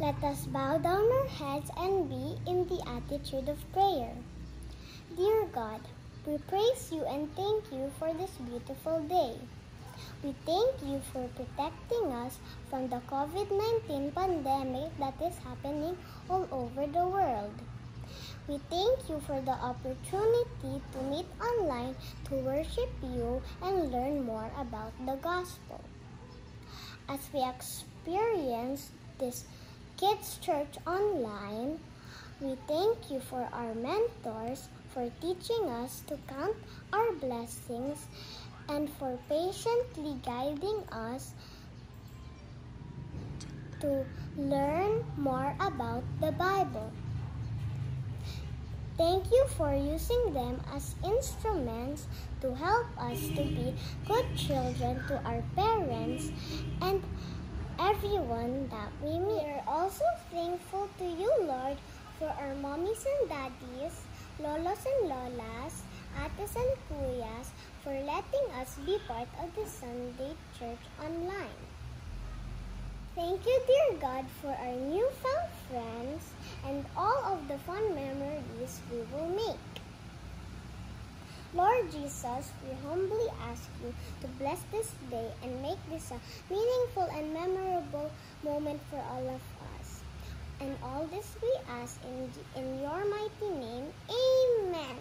Let us bow down our heads and be in the attitude of prayer. Dear God, we praise you and thank you for this beautiful day. We thank you for protecting us from the COVID-19 pandemic that is happening all over the world. We thank you for the opportunity to meet online to worship you and learn more about the gospel. As we experience this Kids Church online, we thank you for our mentors for teaching us to count our blessings and for patiently guiding us to learn more about the Bible. Thank you for using them as instruments to help us to be good children to our parents and everyone that we meet. We are also thankful to you, Lord, for our mommies and daddies, lolos and lolas, ates and kuyas, for letting us be part of the Sunday Church online. Thank you, dear God, for our newfound friends and all of the fun memories we will make. Lord Jesus, we humbly ask you to bless this day and make this a meaningful and memorable moment for all of us. And all this we ask in your mighty name. Amen.